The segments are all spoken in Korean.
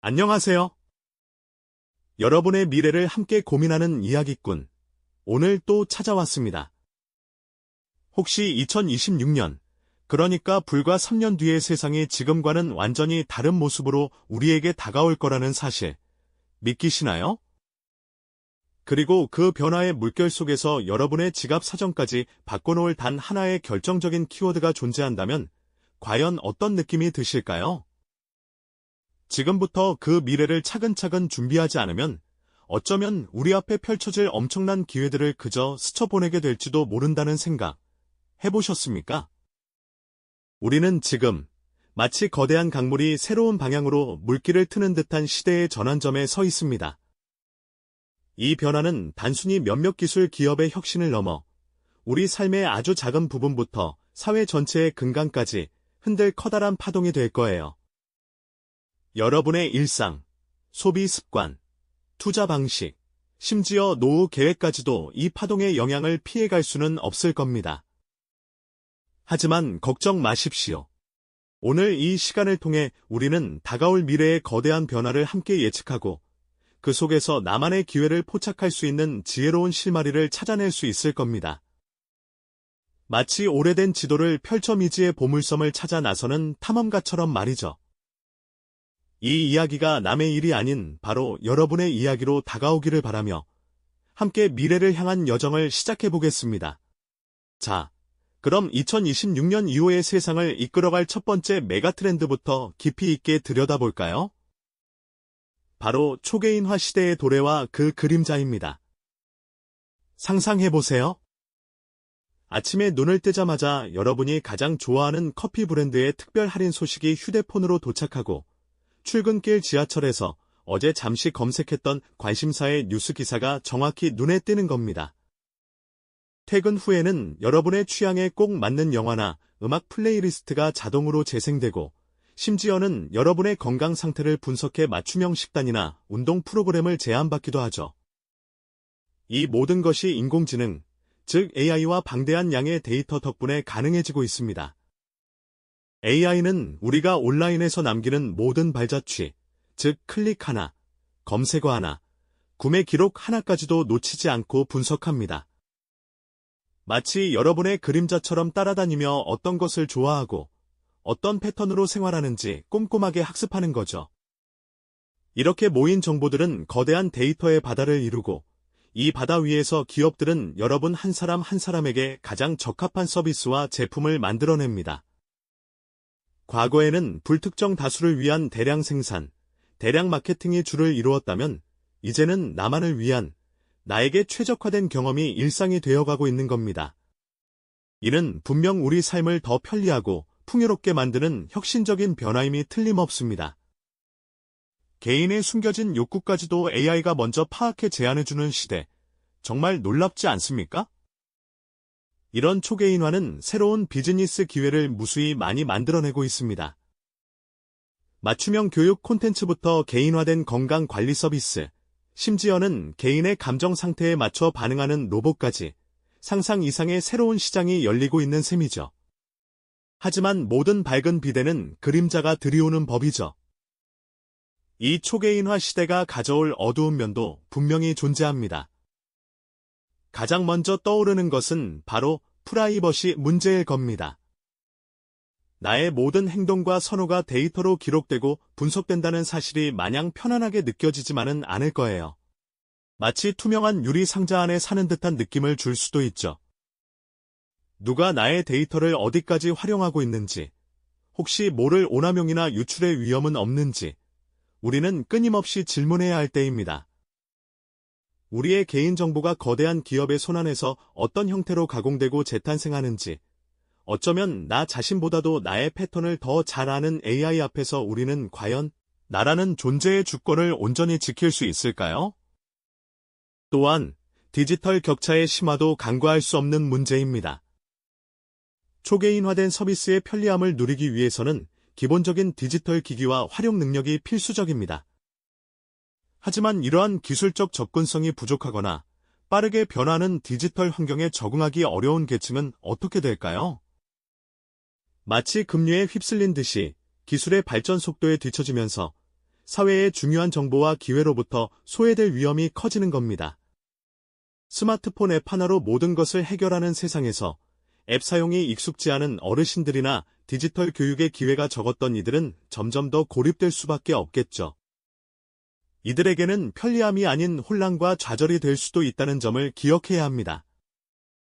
안녕하세요. 여러분의 미래를 함께 고민하는 이야기꾼. 오늘 또 찾아왔습니다. 혹시 2026년, 그러니까 불과 3년 뒤의 세상이 지금과는 완전히 다른 모습으로 우리에게 다가올 거라는 사실, 믿기시나요? 그리고 그 변화의 물결 속에서 여러분의 지갑 사정까지 바꿔놓을 단 하나의 결정적인 키워드가 존재한다면, 과연 어떤 느낌이 드실까요? 지금부터 그 미래를 차근차근 준비하지 않으면 어쩌면 우리 앞에 펼쳐질 엄청난 기회들을 그저 스쳐보내게 될지도 모른다는 생각 해보셨습니까? 우리는 지금 마치 거대한 강물이 새로운 방향으로 물길을 트는 듯한 시대의 전환점에 서 있습니다. 이 변화는 단순히 몇몇 기술 기업의 혁신을 넘어 우리 삶의 아주 작은 부분부터 사회 전체의 근간까지 흔들 커다란 파동이 될 거예요. 여러분의 일상, 소비 습관, 투자 방식, 심지어 노후 계획까지도 이 파동의 영향을 피해갈 수는 없을 겁니다. 하지만 걱정 마십시오. 오늘 이 시간을 통해 우리는 다가올 미래의 거대한 변화를 함께 예측하고 그 속에서 나만의 기회를 포착할 수 있는 지혜로운 실마리를 찾아낼 수 있을 겁니다. 마치 오래된 지도를 펼쳐 미지의 보물섬을 찾아 나서는 탐험가처럼 말이죠. 이 이야기가 남의 일이 아닌 바로 여러분의 이야기로 다가오기를 바라며 함께 미래를 향한 여정을 시작해보겠습니다. 자, 그럼 2026년 이후의 세상을 이끌어갈 첫 번째 메가트렌드부터 깊이 있게 들여다볼까요? 바로 초개인화 시대의 도래와 그 그림자입니다. 상상해보세요. 아침에 눈을 뜨자마자 여러분이 가장 좋아하는 커피 브랜드의 특별 할인 소식이 휴대폰으로 도착하고 출근길 지하철에서 어제 잠시 검색했던 관심사의 뉴스 기사가 정확히 눈에 띄는 겁니다. 퇴근 후에는 여러분의 취향에 꼭 맞는 영화나 음악 플레이리스트가 자동으로 재생되고 심지어는 여러분의 건강 상태를 분석해 맞춤형 식단이나 운동 프로그램을 제안받기도 하죠. 이 모든 것이 인공지능, 즉 AI와 방대한 양의 데이터 덕분에 가능해지고 있습니다. AI는 우리가 온라인에서 남기는 모든 발자취, 즉 클릭 하나, 검색어 하나, 구매 기록 하나까지도 놓치지 않고 분석합니다. 마치 여러분의 그림자처럼 따라다니며 어떤 것을 좋아하고 어떤 패턴으로 생활하는지 꼼꼼하게 학습하는 거죠. 이렇게 모인 정보들은 거대한 데이터의 바다를 이루고 이 바다 위에서 기업들은 여러분 한 사람 한 사람에게 가장 적합한 서비스와 제품을 만들어냅니다. 과거에는 불특정 다수를 위한 대량 생산, 대량 마케팅이 주를 이루었다면 이제는 나만을 위한 나에게 최적화된 경험이 일상이 되어가고 있는 겁니다. 이는 분명 우리 삶을 더 편리하고 풍요롭게 만드는 혁신적인 변화임이 틀림없습니다. 개인의 숨겨진 욕구까지도 AI가 먼저 파악해 제안해주는 시대, 정말 놀랍지 않습니까? 이런 초개인화는 새로운 비즈니스 기회를 무수히 많이 만들어내고 있습니다. 맞춤형 교육 콘텐츠부터 개인화된 건강관리 서비스, 심지어는 개인의 감정 상태에 맞춰 반응하는 로봇까지 상상 이상의 새로운 시장이 열리고 있는 셈이죠. 하지만 모든 밝은 비대는 그림자가 들이오는 법이죠. 이 초개인화 시대가 가져올 어두운 면도 분명히 존재합니다. 가장 먼저 떠오르는 것은 바로 프라이버시 문제일 겁니다. 나의 모든 행동과 선호가 데이터로 기록되고 분석된다는 사실이 마냥 편안하게 느껴지지만은 않을 거예요. 마치 투명한 유리 상자 안에 사는 듯한 느낌을 줄 수도 있죠. 누가 나의 데이터를 어디까지 활용하고 있는지, 혹시 모를 오남용이나 유출의 위험은 없는지, 우리는 끊임없이 질문해야 할 때입니다. 우리의 개인정보가 거대한 기업의 손안에서 어떤 형태로 가공되고 재탄생하는지, 어쩌면 나 자신보다도 나의 패턴을 더 잘 아는 AI 앞에서 우리는 과연 나라는 존재의 주권을 온전히 지킬 수 있을까요? 또한 디지털 격차의 심화도 간과할 수 없는 문제입니다. 초개인화된 서비스의 편리함을 누리기 위해서는 기본적인 디지털 기기와 활용 능력이 필수적입니다. 하지만 이러한 기술적 접근성이 부족하거나 빠르게 변하는 디지털 환경에 적응하기 어려운 계층은 어떻게 될까요? 마치 급류에 휩쓸린 듯이 기술의 발전 속도에 뒤처지면서 사회의 중요한 정보와 기회로부터 소외될 위험이 커지는 겁니다. 스마트폰 앱 하나로 모든 것을 해결하는 세상에서 앱 사용이 익숙지 않은 어르신들이나 디지털 교육의 기회가 적었던 이들은 점점 더 고립될 수밖에 없겠죠. 이들에게는 편리함이 아닌 혼란과 좌절이 될 수도 있다는 점을 기억해야 합니다.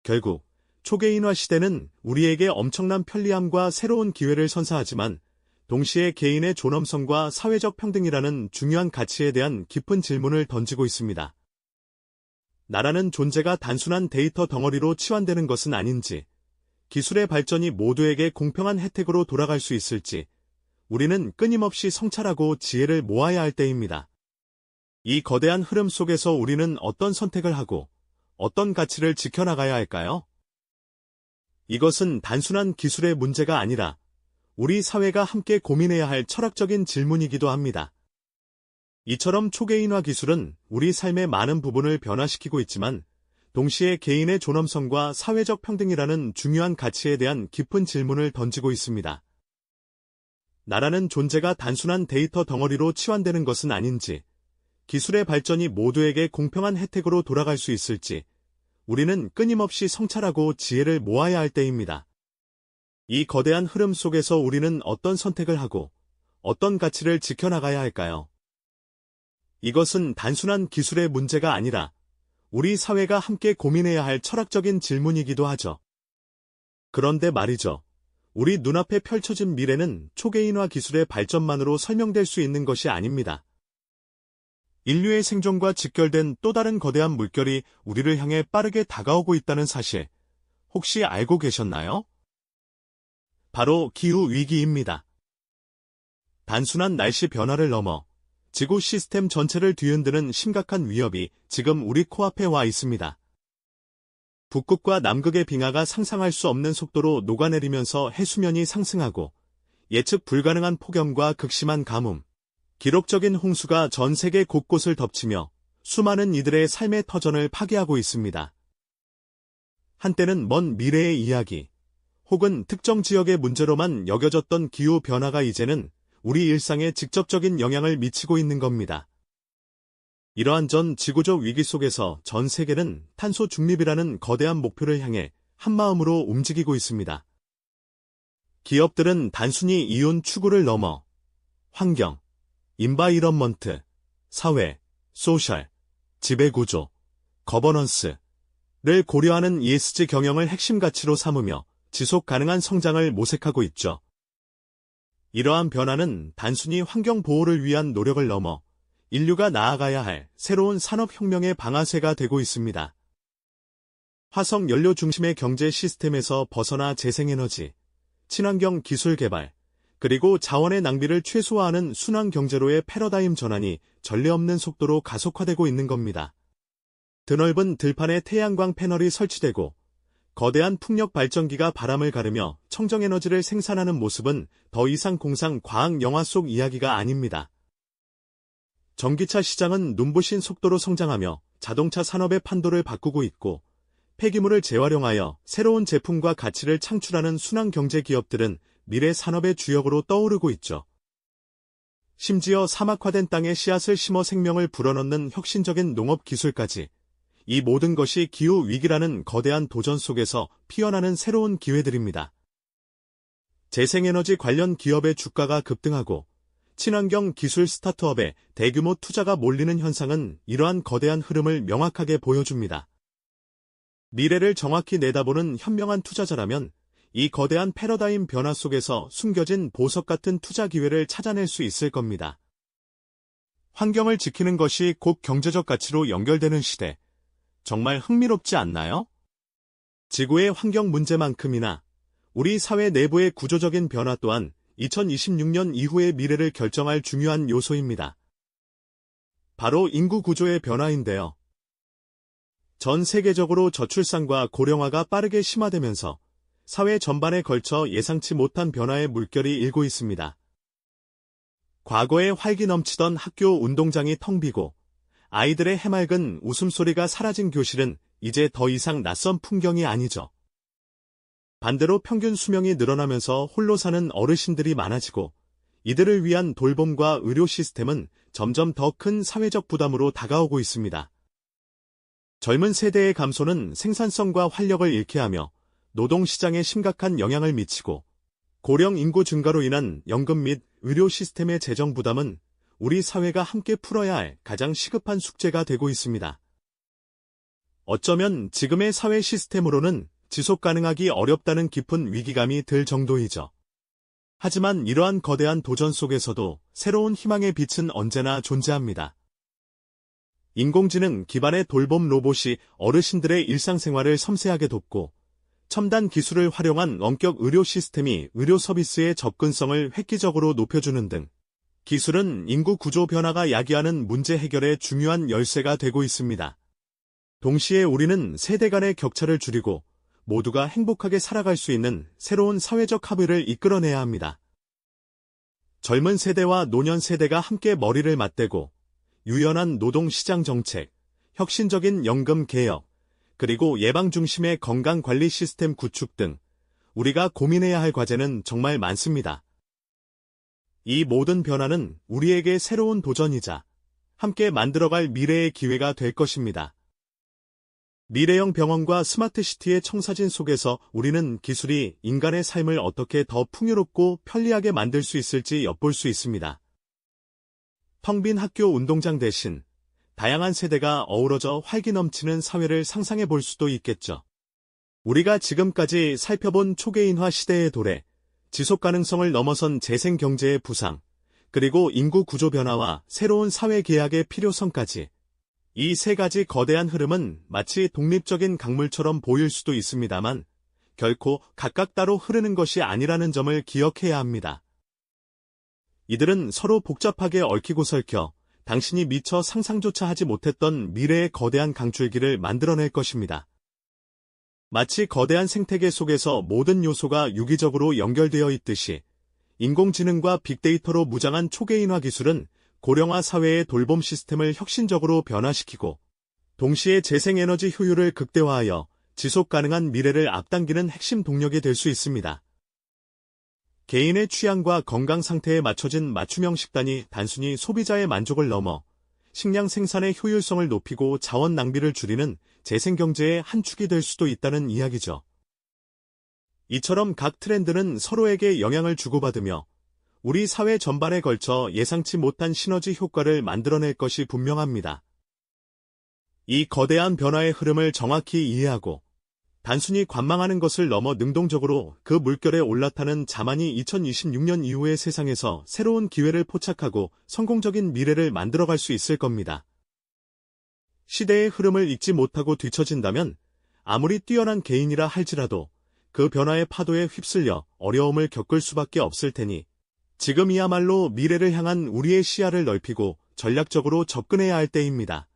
결국 초개인화 시대는 우리에게 엄청난 편리함과 새로운 기회를 선사하지만 동시에 개인의 존엄성과 사회적 평등이라는 중요한 가치에 대한 깊은 질문을 던지고 있습니다. 나라는 존재가 단순한 데이터 덩어리로 치환되는 것은 아닌지, 기술의 발전이 모두에게 공평한 혜택으로 돌아갈 수 있을지, 우리는 끊임없이 성찰하고 지혜를 모아야 할 때입니다. 이 거대한 흐름 속에서 우리는 어떤 선택을 하고 어떤 가치를 지켜나가야 할까요? 이것은 단순한 기술의 문제가 아니라 우리 사회가 함께 고민해야 할 철학적인 질문이기도 합니다. 이처럼 초개인화 기술은 우리 삶의 많은 부분을 변화시키고 있지만 동시에 개인의 존엄성과 사회적 평등이라는 중요한 가치에 대한 깊은 질문을 던지고 있습니다. 나라는 존재가 단순한 데이터 덩어리로 치환되는 것은 아닌지, 기술의 발전이 모두에게 공평한 혜택으로 돌아갈 수 있을지, 우리는 끊임없이 성찰하고 지혜를 모아야 할 때입니다. 이 거대한 흐름 속에서 우리는 어떤 선택을 하고 어떤 가치를 지켜나가야 할까요? 이것은 단순한 기술의 문제가 아니라 우리 사회가 함께 고민해야 할 철학적인 질문이기도 하죠. 그런데 말이죠. 우리 눈앞에 펼쳐진 미래는 초개인화 기술의 발전만으로 설명될 수 있는 것이 아닙니다. 인류의 생존과 직결된 또 다른 거대한 물결이 우리를 향해 빠르게 다가오고 있다는 사실, 혹시 알고 계셨나요? 바로 기후위기입니다. 단순한 날씨 변화를 넘어 지구 시스템 전체를 뒤흔드는 심각한 위협이 지금 우리 코앞에 와 있습니다. 북극과 남극의 빙하가 상상할 수 없는 속도로 녹아내리면서 해수면이 상승하고 예측 불가능한 폭염과 극심한 가뭄, 기록적인 홍수가 전 세계 곳곳을 덮치며 수많은 이들의 삶의 터전을 파괴하고 있습니다. 한때는 먼 미래의 이야기, 혹은 특정 지역의 문제로만 여겨졌던 기후변화가 이제는 우리 일상에 직접적인 영향을 미치고 있는 겁니다. 이러한 전 지구적 위기 속에서 전 세계는 탄소 중립이라는 거대한 목표를 향해 한마음으로 움직이고 있습니다. 기업들은 단순히 이윤 추구를 넘어 환경, 인바이런먼트, 사회, 소셜, 지배구조, 거버넌스를 고려하는 ESG 경영을 핵심 가치로 삼으며 지속 가능한 성장을 모색하고 있죠. 이러한 변화는 단순히 환경 보호를 위한 노력을 넘어 인류가 나아가야 할 새로운 산업혁명의 방아쇠가 되고 있습니다. 화석 연료 중심의 경제 시스템에서 벗어나 재생에너지, 친환경 기술 개발, 그리고 자원의 낭비를 최소화하는 순환 경제로의 패러다임 전환이 전례 없는 속도로 가속화되고 있는 겁니다. 드넓은 들판에 태양광 패널이 설치되고 거대한 풍력 발전기가 바람을 가르며 청정에너지를 생산하는 모습은 더 이상 공상 과학 영화 속 이야기가 아닙니다. 전기차 시장은 눈부신 속도로 성장하며 자동차 산업의 판도를 바꾸고 있고 폐기물을 재활용하여 새로운 제품과 가치를 창출하는 순환 경제 기업들은 미래 산업의 주역으로 떠오르고 있죠. 심지어 사막화된 땅에 씨앗을 심어 생명을 불어넣는 혁신적인 농업 기술까지, 이 모든 것이 기후 위기라는 거대한 도전 속에서 피어나는 새로운 기회들입니다. 재생에너지 관련 기업의 주가가 급등하고 친환경 기술 스타트업에 대규모 투자가 몰리는 현상은 이러한 거대한 흐름을 명확하게 보여줍니다. 미래를 정확히 내다보는 현명한 투자자라면 이 거대한 패러다임 변화 속에서 숨겨진 보석 같은 투자 기회를 찾아낼 수 있을 겁니다. 환경을 지키는 것이 곧 경제적 가치로 연결되는 시대, 정말 흥미롭지 않나요? 지구의 환경 문제만큼이나 우리 사회 내부의 구조적인 변화 또한 2026년 이후의 미래를 결정할 중요한 요소입니다. 바로 인구 구조의 변화인데요. 전 세계적으로 저출산과 고령화가 빠르게 심화되면서 사회 전반에 걸쳐 예상치 못한 변화의 물결이 일고 있습니다. 과거에 활기 넘치던 학교 운동장이 텅 비고 아이들의 해맑은 웃음소리가 사라진 교실은 이제 더 이상 낯선 풍경이 아니죠. 반대로 평균 수명이 늘어나면서 홀로 사는 어르신들이 많아지고 이들을 위한 돌봄과 의료 시스템은 점점 더 큰 사회적 부담으로 다가오고 있습니다. 젊은 세대의 감소는 생산성과 활력을 잃게 하며 노동시장에 심각한 영향을 미치고, 고령 인구 증가로 인한 연금 및 의료 시스템의 재정 부담은 우리 사회가 함께 풀어야 할 가장 시급한 숙제가 되고 있습니다. 어쩌면 지금의 사회 시스템으로는 지속 가능하기 어렵다는 깊은 위기감이 들 정도이죠. 하지만 이러한 거대한 도전 속에서도 새로운 희망의 빛은 언제나 존재합니다. 인공지능 기반의 돌봄 로봇이 어르신들의 일상생활을 섬세하게 돕고, 첨단 기술을 활용한 원격 의료 시스템이 의료 서비스의 접근성을 획기적으로 높여주는 등, 기술은 인구 구조 변화가 야기하는 문제 해결의 중요한 열쇠가 되고 있습니다. 동시에 우리는 세대 간의 격차를 줄이고 모두가 행복하게 살아갈 수 있는 새로운 사회적 합의를 이끌어내야 합니다. 젊은 세대와 노년 세대가 함께 머리를 맞대고 유연한 노동시장 정책, 혁신적인 연금 개혁, 그리고 예방 중심의 건강관리 시스템 구축 등 우리가 고민해야 할 과제는 정말 많습니다. 이 모든 변화는 우리에게 새로운 도전이자 함께 만들어갈 미래의 기회가 될 것입니다. 미래형 병원과 스마트시티의 청사진 속에서 우리는 기술이 인간의 삶을 어떻게 더 풍요롭고 편리하게 만들 수 있을지 엿볼 수 있습니다. 텅 빈 학교 운동장 대신 다양한 세대가 어우러져 활기 넘치는 사회를 상상해 볼 수도 있겠죠. 우리가 지금까지 살펴본 초개인화 시대의 도래, 지속 가능성을 넘어선 재생 경제의 부상, 그리고 인구 구조 변화와 새로운 사회 계약의 필요성까지, 이 세 가지 거대한 흐름은 마치 독립적인 강물처럼 보일 수도 있습니다만 결코 각각 따로 흐르는 것이 아니라는 점을 기억해야 합니다. 이들은 서로 복잡하게 얽히고 설켜 당신이 미처 상상조차 하지 못했던 미래의 거대한 강줄기를 만들어낼 것입니다. 마치 거대한 생태계 속에서 모든 요소가 유기적으로 연결되어 있듯이 인공지능과 빅데이터로 무장한 초개인화 기술은 고령화 사회의 돌봄 시스템을 혁신적으로 변화시키고 동시에 재생에너지 효율을 극대화하여 지속 가능한 미래를 앞당기는 핵심 동력이 될 수 있습니다. 개인의 취향과 건강 상태에 맞춰진 맞춤형 식단이 단순히 소비자의 만족을 넘어 식량 생산의 효율성을 높이고 자원 낭비를 줄이는 재생경제의 한 축이 될 수도 있다는 이야기죠. 이처럼 각 트렌드는 서로에게 영향을 주고받으며 우리 사회 전반에 걸쳐 예상치 못한 시너지 효과를 만들어낼 것이 분명합니다. 이 거대한 변화의 흐름을 정확히 이해하고 단순히 관망하는 것을 넘어 능동적으로 그 물결에 올라타는 자만이 2026년 이후의 세상에서 새로운 기회를 포착하고 성공적인 미래를 만들어갈 수 있을 겁니다. 시대의 흐름을 읽지 못하고 뒤처진다면 아무리 뛰어난 개인이라 할지라도 그 변화의 파도에 휩쓸려 어려움을 겪을 수밖에 없을 테니 지금이야말로 미래를 향한 우리의 시야를 넓히고 전략적으로 접근해야 할 때입니다.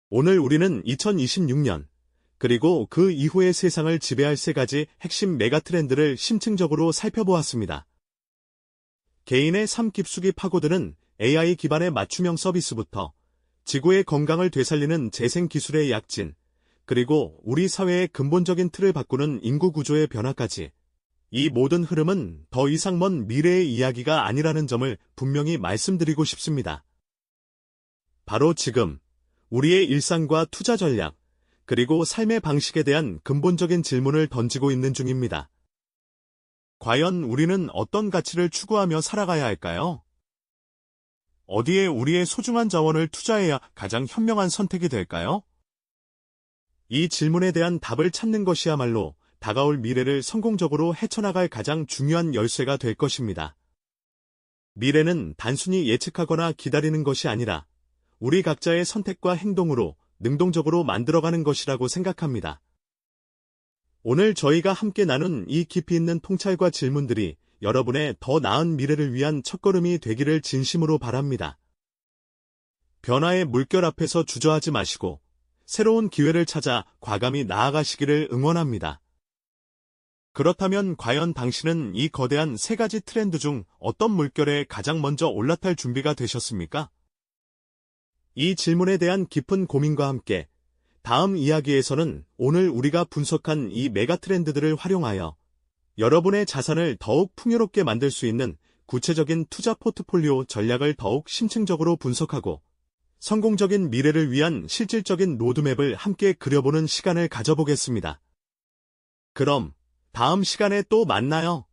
오늘 우리는 2026년 그리고 그 이후의 세상을 지배할 세 가지 핵심 메가트렌드를 심층적으로 살펴보았습니다. 개인의 삶 깊숙이 파고드는 AI 기반의 맞춤형 서비스부터 지구의 건강을 되살리는 재생기술의 약진, 그리고 우리 사회의 근본적인 틀을 바꾸는 인구 구조의 변화까지, 이 모든 흐름은 더 이상 먼 미래의 이야기가 아니라는 점을 분명히 말씀드리고 싶습니다. 바로 지금 우리의 일상과 투자 전략, 그리고 삶의 방식에 대한 근본적인 질문을 던지고 있는 중입니다. 과연 우리는 어떤 가치를 추구하며 살아가야 할까요? 어디에 우리의 소중한 자원을 투자해야 가장 현명한 선택이 될까요? 이 질문에 대한 답을 찾는 것이야말로 다가올 미래를 성공적으로 헤쳐나갈 가장 중요한 열쇠가 될 것입니다. 미래는 단순히 예측하거나 기다리는 것이 아니라 우리 각자의 선택과 행동으로 능동적으로 만들어가는 것이라고 생각합니다. 오늘 저희가 함께 나눈 이 깊이 있는 통찰과 질문들이 여러분의 더 나은 미래를 위한 첫걸음이 되기를 진심으로 바랍니다. 변화의 물결 앞에서 주저하지 마시고 새로운 기회를 찾아 과감히 나아가시기를 응원합니다. 그렇다면 과연 당신은 이 거대한 세 가지 트렌드 중 어떤 물결에 가장 먼저 올라탈 준비가 되셨습니까? 이 질문에 대한 깊은 고민과 함께 다음 이야기에서는 오늘 우리가 분석한 이 메가 트렌드들을 활용하여 여러분의 자산을 더욱 풍요롭게 만들 수 있는 구체적인 투자 포트폴리오 전략을 더욱 심층적으로 분석하고 성공적인 미래를 위한 실질적인 로드맵을 함께 그려보는 시간을 가져보겠습니다. 그럼 다음 시간에 또 만나요.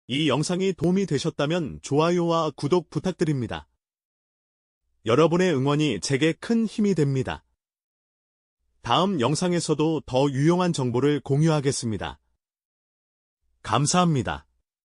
이 영상이 도움이 되셨다면 좋아요와 구독 부탁드립니다. 여러분의 응원이 제게 큰 힘이 됩니다. 다음 영상에서도 더 유용한 정보를 공유하겠습니다. 감사합니다.